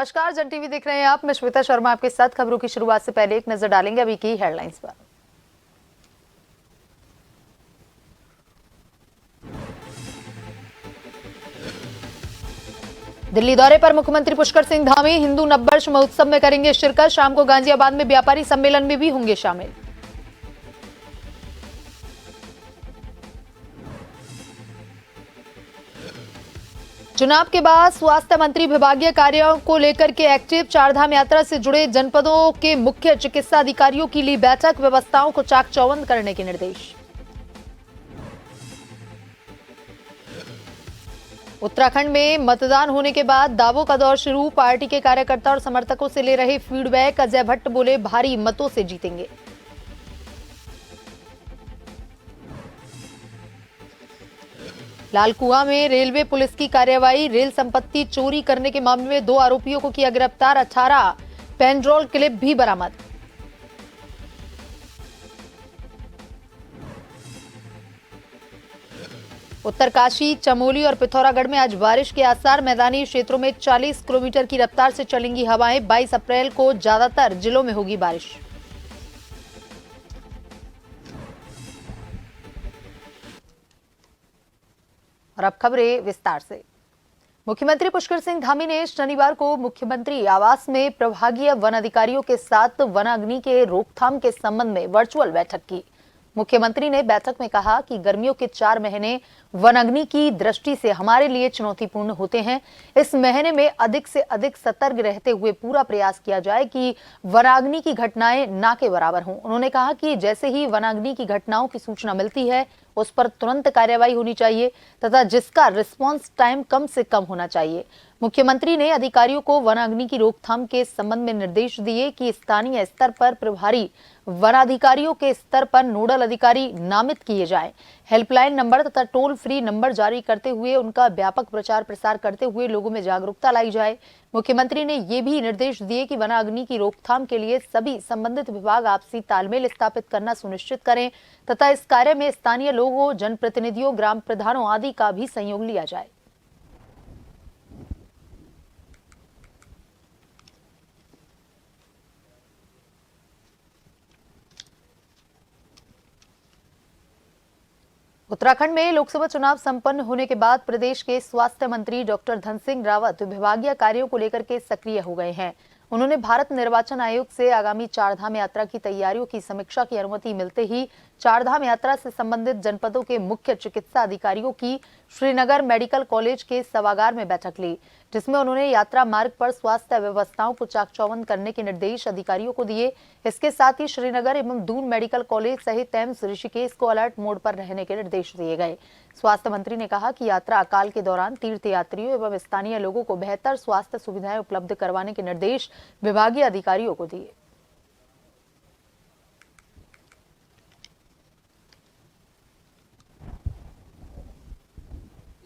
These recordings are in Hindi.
नमस्कार, जन टीवी देख रहे हैं आप। मैं श्वेता शर्मा आपके साथ। खबरों की शुरुआत से पहले एक नजर डालेंगे अभी की हेडलाइंस पर। दिल्ली दौरे पर मुख्यमंत्री पुष्कर सिंह धामी हिंदू नववर्ष महोत्सव में करेंगे शिरकत। शाम को गाजियाबाद में व्यापारी सम्मेलन में भी होंगे शामिल। चुनाव के बाद स्वास्थ्य मंत्री विभागीय कार्यों को लेकर के एक्टिव। चारधाम यात्रा से जुड़े जनपदों के मुख्य चिकित्सा अधिकारियों की ली बैठक। व्यवस्थाओं को चाक चौबंद करने के निर्देश। उत्तराखंड में मतदान होने के बाद दावों का दौर शुरू। पार्टी के कार्यकर्ता और समर्थकों से ले रहे फीडबैक। अजय भट्ट बोले, भारी मतों से जीतेंगे। लालकुआं में रेलवे पुलिस की कार्रवाई। रेल संपत्ति चोरी करने के मामले में 2 आरोपियों को किया गिरफ्तार। 18 पेनड्रोल क्लिप भी बरामद। उत्तरकाशी, चमोली और पिथौरागढ़ में आज बारिश के आसार। मैदानी क्षेत्रों में 40 किलोमीटर की रफ्तार से चलेंगी हवाएं। 22 अप्रैल को ज्यादातर जिलों में होगी बारिश। और अब खबरें विस्तार से। मुख्यमंत्री पुष्कर सिंह धामी ने शनिवार को मुख्यमंत्री आवास में प्रभागीय वन अधिकारियों के साथ वनाग्नि के रोकथाम के संबंध में वर्चुअल बैठक की। मुख्यमंत्री ने बैठक में कहा कि गर्मियों के 4 महीने वनाग्नि की दृष्टि से हमारे लिए चुनौतीपूर्ण होते हैं। इस महीने में अधिक से अधिक सतर्क रहते हुए पूरा प्रयास किया जाए कि वनाग्नि की घटनाएं ना के बराबर हों। उन्होंने कहा कि जैसे ही वनाग्नि की घटनाओं की सूचना मिलती है उस पर तुरंत कार्रवाई होनी चाहिए तथा जिसका रिस्पांस टाइम कम से कम होना चाहिए। मुख्यमंत्री ने अधिकारियों को वनाग्नि की रोकथाम के संबंध में निर्देश दिए कि स्थानीय स्तर पर प्रभारी वनाधिकारियों के स्तर पर नोडल अधिकारी नामित किए जाएं। हेल्पलाइन नंबर तथा टोल फ्री नंबर जारी करते हुए उनका व्यापक प्रचार प्रसार करते हुए लोगों में जागरूकता लाई जाए। मुख्यमंत्री ने ये भी निर्देश दिए कि वनाग्नि की रोकथाम के लिए सभी संबंधित विभाग आपसी तालमेल स्थापित करना सुनिश्चित करें तथा इस कार्य में स्थानीय लोगों, जनप्रतिनिधियों, ग्राम प्रधानों आदि का भी सहयोग लिया जाए। उत्तराखंड में लोकसभा चुनाव संपन्न होने के बाद प्रदेश के स्वास्थ्य मंत्री डॉक्टर धन सिंह रावत विभागीय कार्यों को लेकर के सक्रिय हो गए हैं। उन्होंने भारत निर्वाचन आयोग से आगामी चारधाम यात्रा की तैयारियों की समीक्षा की अनुमति मिलते ही चारधाम यात्रा से संबंधित जनपदों के मुख्य चिकित्सा अधिकारियों की श्रीनगर मेडिकल कॉलेज के सभागार में बैठक ली, जिसमें उन्होंने यात्रा मार्ग पर स्वास्थ्य व्यवस्थाओं को चाक चौबंद करने के निर्देश अधिकारियों को दिए। इसके साथ ही श्रीनगर एवं दून मेडिकल कॉलेज सहित एम्स ऋषिकेश को अलर्ट मोड पर रहने के निर्देश दिए गए। स्वास्थ्य मंत्री ने कहा कि यात्रा काल के दौरान तीर्थयात्रियों एवं स्थानीय लोगों को बेहतर स्वास्थ्य सुविधाएं उपलब्ध करवाने के निर्देश विभागीय अधिकारियों को दिए।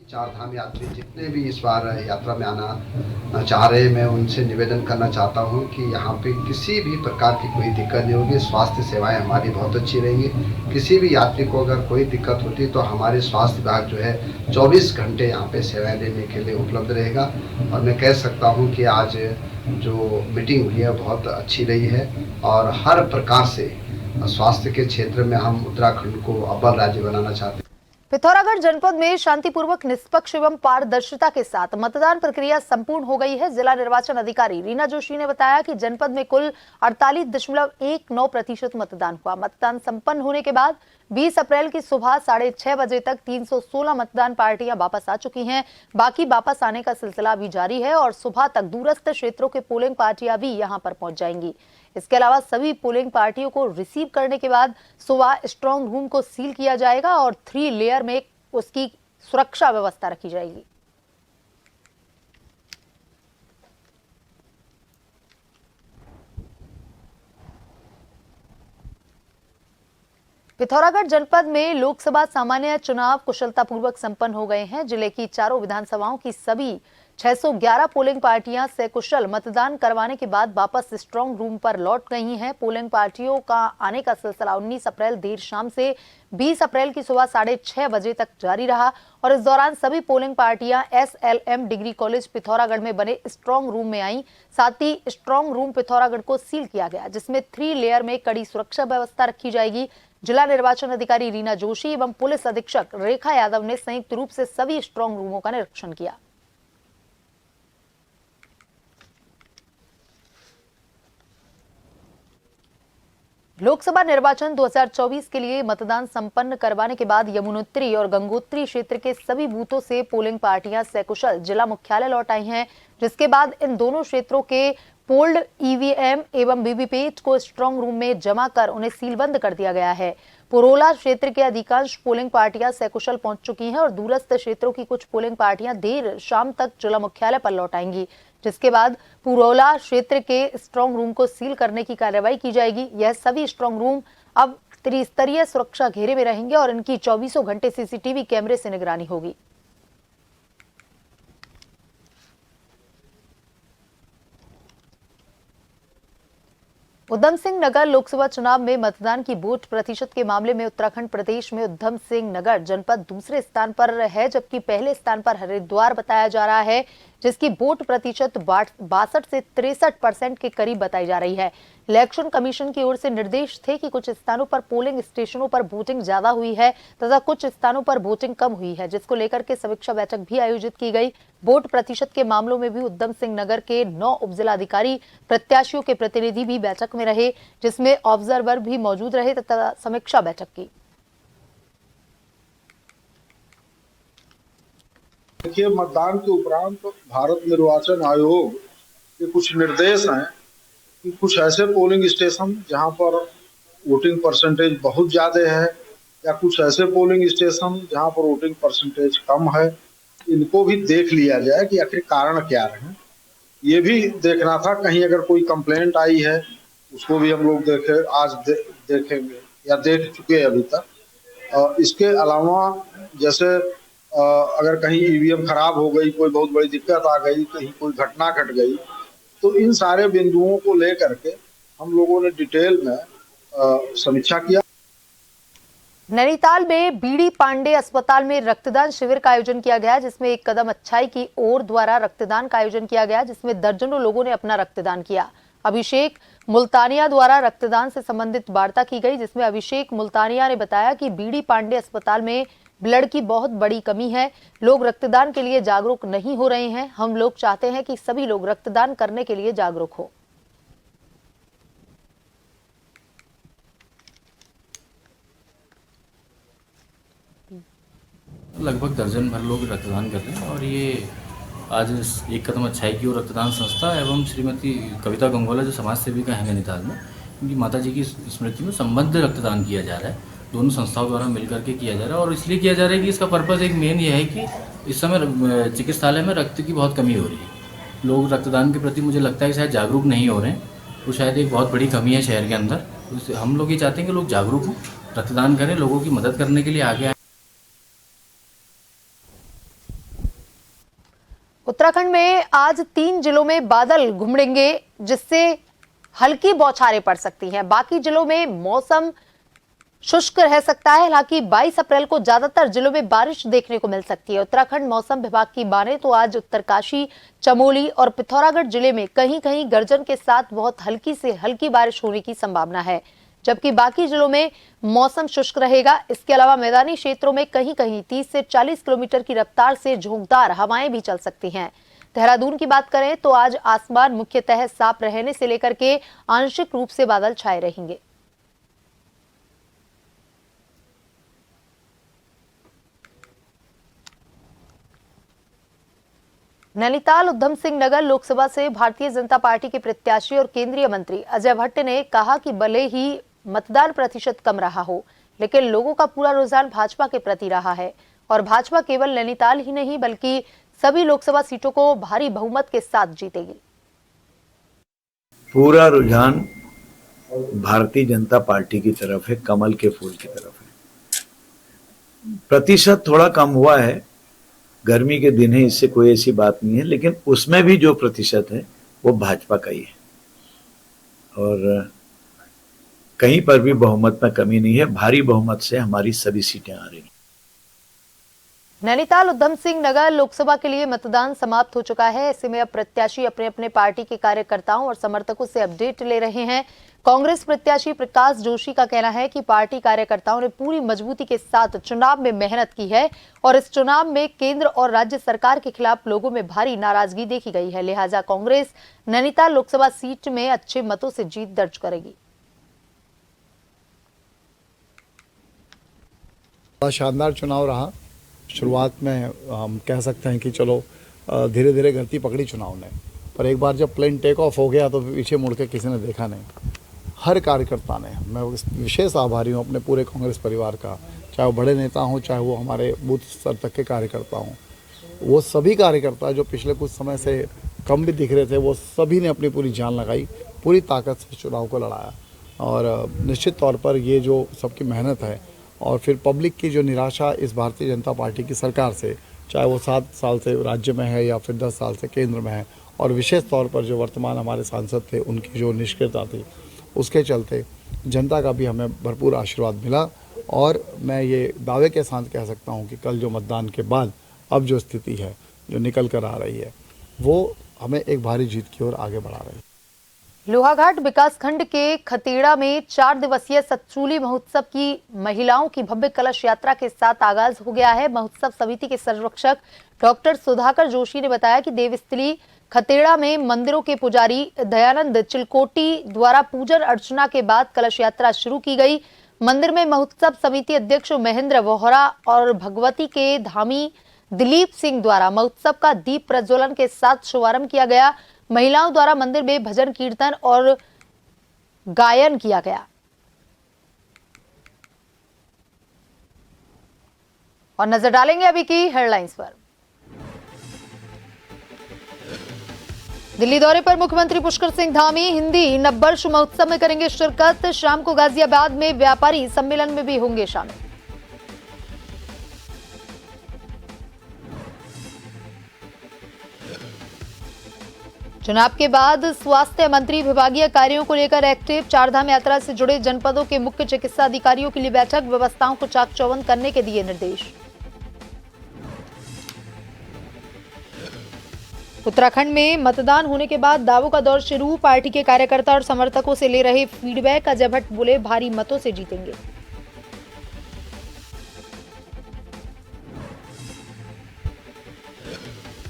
चारधाम यात्री जितने भी इस बार यात्रा में आना चाह रहे, मैं उनसे निवेदन करना चाहता हूं कि यहाँ पे किसी भी प्रकार की कोई दिक्कत नहीं होगी। स्वास्थ्य सेवाएं हमारी बहुत अच्छी रहेंगी। किसी भी यात्री को अगर कोई दिक्कत होती तो हमारे स्वास्थ्य विभाग जो है 24 घंटे यहाँ पे सेवाएं देने के लिए उपलब्ध रहेगा। और मैं कह सकता हूँ कि आज जो मीटिंग हुई है बहुत अच्छी रही है और हर प्रकार से स्वास्थ्य के क्षेत्र में हम उत्तराखंड को अव्वल राज्य बनाना चाहते हैं। पिथौरागढ़ जनपद में शांतिपूर्वक, निष्पक्ष एवं पारदर्शिता के साथ मतदान प्रक्रिया संपूर्ण हो गई है। जिला निर्वाचन अधिकारी रीना जोशी ने बताया कि जनपद में कुल 48.19% मतदान हुआ। मतदान संपन्न होने के बाद 20 अप्रैल की सुबह 6:30 बजे तक 316 मतदान पार्टियां वापस आ चुकी हैं। बाकी वापस आने का सिलसिला भी जारी है और सुबह तक दूरस्थ क्षेत्रों के पोलिंग पार्टियां भी यहां पर पहुंच जाएंगी। इसके अलावा सभी पोलिंग पार्टियों को रिसीव करने के बाद सुबह स्ट्रांग रूम को सील किया जाएगा और 3 लेयर में उसकी सुरक्षा व्यवस्था रखी जाएगी। पिथौरागढ़ जनपद में लोकसभा सामान्य चुनाव कुशलतापूर्वक संपन्न हो गए हैं। जिले की चारों विधानसभाओं की सभी 611 पोलिंग पार्टियां सकुशल मतदान करवाने के बाद वापस स्ट्रांग रूम पर लौट गई हैं। पोलिंग पार्टियों का आने का सिलसिला 19 अप्रैल देर शाम से 20 अप्रैल की सुबह 6:30 बजे तक जारी रहा और इस दौरान सभी पोलिंग पार्टियां SLM डिग्री कॉलेज पिथौरागढ़ में बने स्ट्रांग रूम में आई। साथ ही स्ट्रांग रूम पिथौरागढ़ को सील किया गया, जिसमें 3 लेयर में कड़ी सुरक्षा व्यवस्था रखी जाएगी। जिला निर्वाचन अधिकारी रीना जोशी एवं पुलिस अधीक्षक रेखा यादव ने संयुक्त रूप से सभी स्ट्रांग रूमों का निरीक्षण किया। लोकसभा निर्वाचन 2024 के लिए मतदान संपन्न करवाने के बाद यमुनोत्री और गंगोत्री क्षेत्र के सभी बूथों से पोलिंग पार्टियां सकुशल जिला मुख्यालय लौट आई हैं, जिसके बाद इन दोनों क्षेत्रों के पोल्ड ईवीएम एवं वीवीपैट को स्ट्रांग रूम में जमा कर उन्हें सीलबंद कर दिया गया है। पुरोला क्षेत्र के अधिकांश पोलिंग पार्टियां सकुशल पहुंच चुकी हैं और दूरस्थ क्षेत्रों की कुछ पोलिंग पार्टियां देर शाम तक जिला मुख्यालय पर लौट आएंगी, जिसके बाद पुरोला क्षेत्र के स्ट्रांग रूम को सील करने की कार्रवाई की जाएगी। यह सभी स्ट्रांग रूम अब त्रिस्तरीय सुरक्षा घेरे में रहेंगे और इनकी 24 घंटे सीसीटीवी कैमरे से निगरानी होगी। उधम सिंह नगर लोकसभा चुनाव में मतदान की वोट प्रतिशत के मामले में उत्तराखंड प्रदेश में उधम सिंह नगर जनपद दूसरे स्थान पर है, जबकि पहले स्थान पर हरिद्वार बताया जा रहा है, जिसकी वोट प्रतिशत 62 से 63% के करीब बताई जा रही है। इलेक्शन कमीशन की ओर से निर्देश थे कि कुछ स्थानों पर पोलिंग स्टेशनों पर वोटिंग ज्यादा हुई है तथा कुछ स्थानों पर वोटिंग कम हुई है, जिसको लेकर के समीक्षा बैठक भी आयोजित की गई। वोट प्रतिशत के मामलों में भी उधम सिंह नगर के 9 उपजिलाधिकारी प्रत्याशियों के प्रतिनिधि भी बैठक में रहे, जिसमें ऑब्जर्वर भी मौजूद रहे तथा समीक्षा बैठक की। देखिए, मतदान के उपरांत भारत निर्वाचन आयोग के कुछ निर्देश हैं कि कुछ ऐसे पोलिंग स्टेशन जहां पर वोटिंग परसेंटेज बहुत ज्यादा है या कुछ ऐसे पोलिंग स्टेशन जहां पर वोटिंग परसेंटेज कम है, इनको भी देख लिया जाए कि आखिर कारण क्या रहे। ये भी देखना था, कहीं अगर कोई कंप्लेंट आई है उसको भी हम लोग देखेंगे या देख चुके अभी तक। इसके अलावा जैसे अगर कहीं ईवीएम खराब हो गई, कोई बहुत बड़ी दिक्कत आ गई, कहीं कोई घटना घट गई, तो इन सारे बिंदुओं को लेकर के हम लोगों ने डिटेल में समीक्षा किया। नैनीताल में बीडी पांडे अस्पताल में रक्तदान शिविर का आयोजन किया गया, जिसमें एक कदम अच्छाई की ओर द्वारा रक्तदान का आयोजन किया गया, जिसमें दर्जनों लोगों ने अपना रक्तदान किया। अभिषेक मुल्तानिया द्वारा रक्तदान से संबंधित वार्ता की गई, जिसमें अभिषेक मुल्तानिया ने बताया कि बीडी पांडे अस्पताल में ब्लड की बहुत बड़ी कमी है, लोग रक्तदान के लिए जागरूक नहीं हो रहे हैं। हम लोग चाहते हैं कि सभी लोग रक्तदान करने के लिए जागरूक हो। लगभग दर्जन भर लोग रक्तदान कर रहे हैं और ये आज एक कदम अच्छाई की ओर रक्तदान संस्था एवं श्रीमती कविता गंगोला जो समाज सेविका है नैनीताल में, उनकी माता जी की स्मृति में संबद्ध रक्तदान किया जा रहा है। दोनों संस्थाओं द्वारा मिलकर के किया जा रहा है और इसलिए किया जा रहा है कि इसका पर्पज़ एक मेन ये है कि इस समय चिकित्सालय में रक्त की बहुत कमी हो रही है। लोग रक्तदान के प्रति मुझे लगता है कि शायद जागरूक नहीं हो रहे हैं, तो शायद एक बहुत बड़ी कमी है शहर के अंदर। तो हम लोग ये चाहते हैं कि लोग जागरूक हों, रक्तदान करें, लोगों की मदद करने के लिए आगे आए। उत्तराखंड में आज 3 जिलों में बादल घुमड़ेंगे, जिससे हल्की बौछारें पड़ सकती हैं। बाकी जिलों में मौसम शुष्क रह सकता है। हालांकि 22 अप्रैल को ज्यादातर जिलों में बारिश देखने को मिल सकती है। उत्तराखंड मौसम विभाग की माने तो आज उत्तरकाशी, चमोली और पिथौरागढ़ जिले में कहीं कहीं गर्जन के साथ बहुत हल्की से हल्की बारिश होने की संभावना है, जबकि बाकी जिलों में मौसम शुष्क रहेगा। इसके अलावा मैदानी क्षेत्रों में कहीं कहीं 30 से 40 किलोमीटर की रफ्तार से झोंकदार हवाएं भी चल सकती हैं। देहरादून की बात करें तो आज आसमान मुख्यतः साफ रहने से लेकर के आंशिक रूप से बादल छाए रहेंगे। नैनीताल उधम सिंह नगर लोकसभा से भारतीय जनता पार्टी के प्रत्याशी और केंद्रीय मंत्री अजय भट्ट ने कहा कि भले ही मतदान प्रतिशत कम रहा हो, लेकिन लोगों का पूरा रुझान भाजपा के प्रति रहा है और भाजपा केवल नैनीताल ही नहीं बल्कि सभी लोकसभा सीटों को भारी बहुमत के साथ जीतेगी। पूरा रुझान भारतीय जनता पार्टी की तरफ है, कमल के फूल की तरफ है। प्रतिशत थोड़ा कम हुआ है, गर्मी के दिन है, इससे कोई ऐसी बात नहीं है, लेकिन उसमें भी जो प्रतिशत है वो भाजपा का ही है और कहीं पर भी बहुमत में कमी नहीं है। भारी बहुमत से हमारी सभी सीटें आ रही हैं। नैनीताल उधम सिंह नगर लोकसभा के लिए मतदान समाप्त हो चुका है। ऐसे में अब प्रत्याशी अपने अपने पार्टी के कार्यकर्ताओं और समर्थकों से अपडेट ले रहे हैं। कांग्रेस प्रत्याशी प्रकाश जोशी का कहना है कि पार्टी कार्यकर्ताओं ने पूरी मजबूती के साथ चुनाव में मेहनत की है और इस चुनाव में केंद्र और राज्य सरकार के खिलाफ लोगों में भारी नाराजगी देखी गई है। लिहाजा कांग्रेस नैनीताल लोकसभा सीट में अच्छे मतों से जीत दर्ज करेगी। शानदार चुनाव रहा। शुरुआत में हम कह सकते हैं कि चलो धीरे धीरे गति पकड़ी चुनाव ने, पर एक बार जब प्लेन टेक ऑफ हो गया तो पीछे मुड़ के किसी ने देखा नहीं। हर कार्यकर्ता ने, मैं विशेष आभारी हूँ अपने पूरे कांग्रेस परिवार का, चाहे वो बड़े नेता हों चाहे वो हमारे बूथ स्तर तक के कार्यकर्ता हों। वो सभी कार्यकर्ता जो पिछले कुछ समय से कम भी दिख रहे थे, वो सभी ने अपनी पूरी जान लगाई, पूरी ताकत से चुनाव को लड़ाया और निश्चित तौर पर ये जो सबकी मेहनत है और फिर पब्लिक की जो निराशा इस भारतीय जनता पार्टी की सरकार से, चाहे वो 7 साल से राज्य में है या फिर 10 साल से केंद्र में है, और विशेष तौर पर जो वर्तमान हमारे सांसद थे उनकी जो निष्क्रियता थी, उसके चलते जनता का भी हमें भरपूर आशीर्वाद मिला। और मैं ये दावे के साथ कह सकता हूँ कि कल जो मतदान के बाद अब जो स्थिति है जो निकल कर आ रही है, वो हमें एक भारी जीत की ओर आगे बढ़ा रही है। लोहाघाट विकासखंड के खतेड़ा में 4 दिवसीय सतचूली महोत्सव की महिलाओं की भव्य कलश यात्रा के साथ आगाज हो गया है। महोत्सव समिति के संरक्षक डॉक्टर सुधाकर जोशी ने बताया कि देवस्थली खतेड़ा में मंदिरों के पुजारी दयानंद चिलकोटी द्वारा पूजन अर्चना के बाद कलश यात्रा शुरू की गई। मंदिर में महोत्सव समिति अध्यक्ष महेंद्र वोहरा और भगवती के धामी दिलीप सिंह द्वारा महोत्सव का दीप प्रज्वलन के साथ शुभारंभ किया गया। महिलाओं द्वारा मंदिर में भजन कीर्तन और गायन किया गया। और नजर डालेंगे अभी की हेडलाइंस पर। दिल्ली दौरे पर मुख्यमंत्री पुष्कर सिंह धामी हिंदी नववर्ष महोत्सव में करेंगे शिरकत। शाम को गाजियाबाद में व्यापारी सम्मेलन में भी होंगे शामिल। चुनाव के बाद स्वास्थ्य मंत्री विभागीय कार्यों को लेकर एक्टिव। चारधाम यात्रा से जुड़े जनपदों के मुख्य चिकित्सा अधिकारियों के लिए बैठक, व्यवस्थाओं को चाक चौबंद करने के दिए निर्देश। उत्तराखंड में मतदान होने के बाद दावों का दौर शुरू। पार्टी के कार्यकर्ता और समर्थकों से ले रहे फीडबैक। अजय भट्ट बोले भारी मतों से जीतेंगे।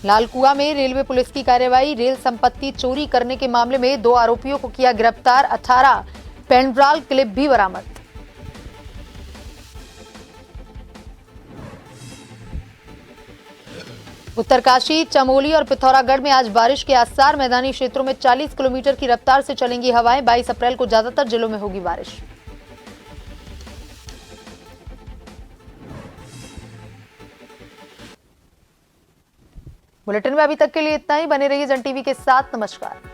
लालकुआ में रेलवे पुलिस की कार्रवाई। रेल संपत्ति चोरी करने के मामले में 2 आरोपियों को किया गिरफ्तार। 18 पेनड्राइव क्लिप भी बरामद। उत्तरकाशी, चमोली और पिथौरागढ़ में आज बारिश के आसार। मैदानी क्षेत्रों में 40 किलोमीटर की रफ्तार से चलेंगी हवाएं। 22 अप्रैल को ज्यादातर जिलों में होगी बारिश। बुलेटिन में अभी तक के लिए इतना ही। बने रहिए जन टीवी के साथ। नमस्कार।